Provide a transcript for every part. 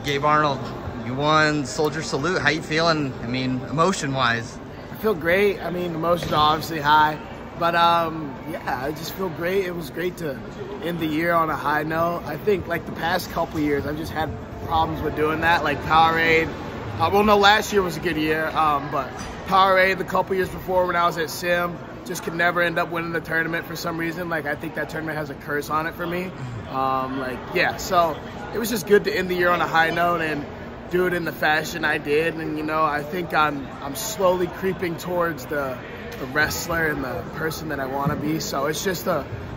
Gabe Arnold, you won Soldier Salute. How you feeling? I mean, emotion-wise. I feel great. I mean, emotions are obviously high, but yeah, I just feel great. It was great to end the year on a high note. I think like the past couple years, I've just had problems with doing that, like Powerade. Well, no, last year was a good year, but Powerade, the couple years before when I was at Sim, just could never end up winning the tournament for some reason. Like, I think that tournament has a curse on it for me. Yeah, so it was just good to end the year on a high note and do it in the fashion I did. And, you know, I think I'm slowly creeping towards the wrestler and the person that I want to be. So it's just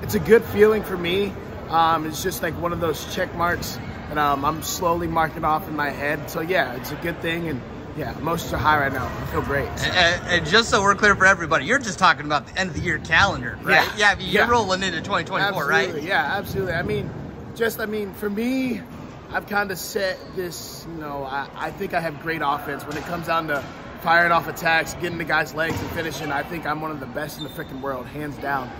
it's a good feeling for me. It's just like one of those check marks that I'm slowly marking off in my head. So yeah, it's a good thing. And yeah, emotions are high right now. I feel great. So. And just so we're clear for everybody, you're just talking about the end of the year calendar, right? Yeah, I mean, you're rolling into 2024, absolutely, right? Yeah, absolutely. I mean, for me, I've kind of set this, you know, I think I have great offense. When it comes down to firing off attacks, getting the guy's legs and finishing, I think I'm one of the best in the freaking world, hands down.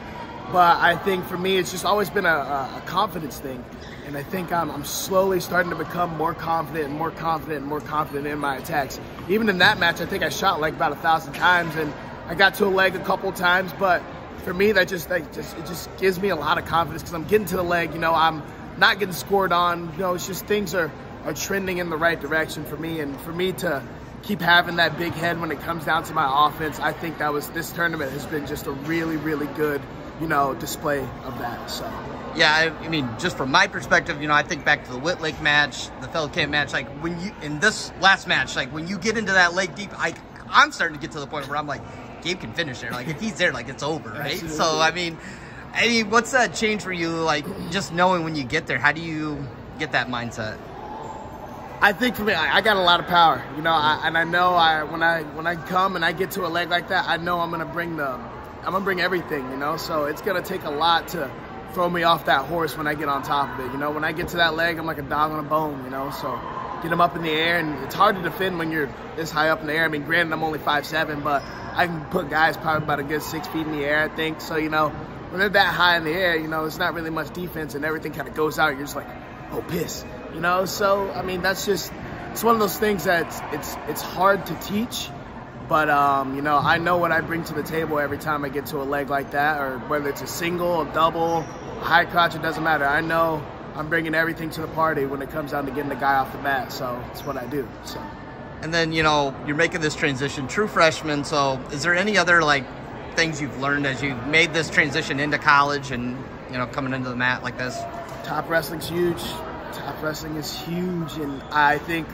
But I think for me, it's just always been a confidence thing. And I think I'm slowly starting to become more confident and more confident and more confident in my attacks. Even in that match, I think I shot like about 1,000 times, and I got to a leg a couple times. But for me, it just gives me a lot of confidence because I'm getting to the leg. You know, I'm not getting scored on. You know, it's just things are trending in the right direction for me. And for me to keep having that big head when it comes down to my offense, I think this tournament has been just a really, really good, you know, display of that. So. Yeah, I mean, just from my perspective, you know, I think back to the Whitlake match, the Feldkamp match, like when you, in this last match, like when you get into that leg deep, I'm starting to get to the point where I'm like, Gabe can finish there. Like if he's there, like it's over, right? Absolutely. So, I mean, what's that change for you? Like just knowing when you get there, how do you get that mindset? I think for me, I got a lot of power, you know, and I know when I come and I get to a leg like that, I know I'm gonna bring everything, you know. So it's gonna take a lot to throw me off that horse when I get on top of it. You know, when I get to that leg, I'm like a dog on a bone, you know. So get them up in the air, and it's hard to defend when you're this high up in the air. I mean, granted, I'm only 5'7", but I can put guys probably about a good 6 feet in the air, I think. So, you know, when they're that high in the air, you know, it's not really much defense, and everything kind of goes out. You're just like, oh, piss, you know. So, I mean, it's one of those things that it's hard to teach. But, you know, I know what I bring to the table every time I get to a leg like that, or whether it's a single, a double, a high crotch, it doesn't matter. I know I'm bringing everything to the party when it comes down to getting the guy off the mat, so it's what I do. So. And then, you know, you're making this transition, true freshman, so is there any other, like, things you've learned as you've made this transition into college and, you know, coming into the mat like this? Top wrestling's huge. Top wrestling is huge, and I think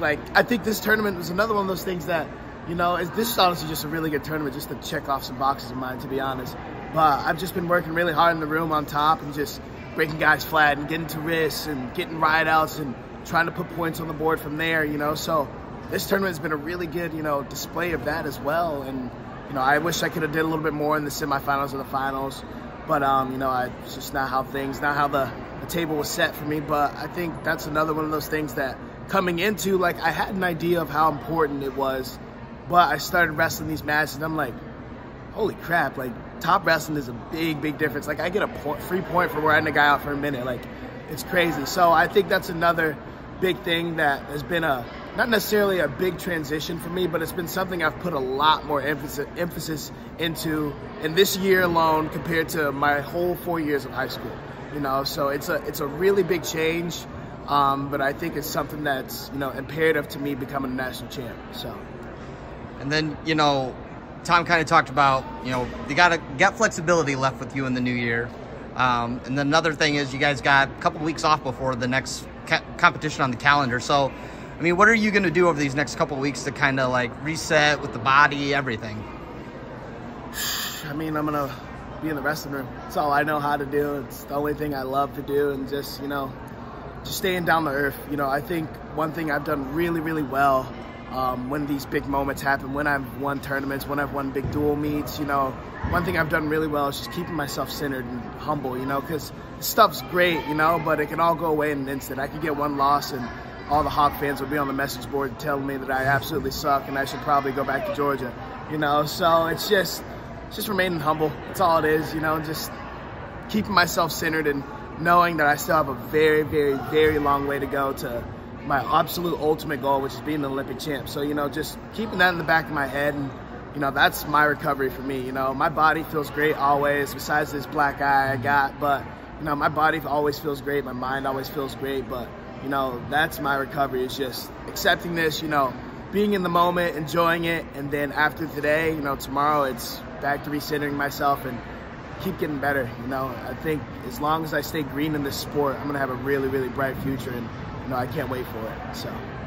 this tournament was another one of those things that, you know, this is honestly just a really good tournament just to check off some boxes of mine, to be honest. But I've just been working really hard in the room on top and just breaking guys flat and getting to wrists and getting ride-outs and trying to put points on the board from there, you know. So this tournament has been a really good, you know, display of that as well. And, you know, I wish I could have did a little bit more in the semifinals or the finals. But, you know, it's just not how the table was set for me. But I think that's another one of those things that coming into, like, I had an idea of how important it was. But I started wrestling these matches, and I'm like, holy crap, like, top wrestling is a big, big difference. Like, I get a free point for riding a guy out for a minute. Like, it's crazy. So I think that's another big thing that has been not necessarily a big transition for me, but it's been something I've put a lot more emphasis into in this year alone compared to my whole 4 years of high school. You know, so it's a really big change, but I think it's something that's, you know, imperative to me becoming a national champ. So. And then, you know, Tom kind of talked about, you know, you got flexibility left with you in the new year. And then another thing is you guys got a couple of weeks off before the next competition on the calendar. So, I mean, what are you going to do over these next couple of weeks to kind of like reset with the body, everything? I mean, I'm going to be in the wrestling room. It's all I know how to do. It's the only thing I love to do, and just, you know, just staying down to earth. You know, I think one thing I've done really, really well when these big moments happen, when I've won tournaments, when I've won big dual meets, you know, one thing I've done really well is just keeping myself centered and humble, you know, because stuff's great, you know, but it can all go away in an instant. I could get one loss and all the Hawk fans would be on the message board telling me that I absolutely suck and I should probably go back to Georgia, you know. So it's just remaining humble. That's all it is, you know, just keeping myself centered and knowing that I still have a very, very, very long way to go to my absolute ultimate goal, which is being an Olympic champ. So, you know, just keeping that in the back of my head, and, you know, that's my recovery for me. You know, my body feels great always, besides this black eye I got, but, you know, my body always feels great, my mind always feels great, but, you know, that's my recovery, is just accepting this, you know, being in the moment, enjoying it, and then after today, you know, tomorrow it's back to recentering myself and keep getting better. You know, I think as long as I stay green in this sport, I'm going to have a really, really bright future, and, you know, I can't wait for it. So.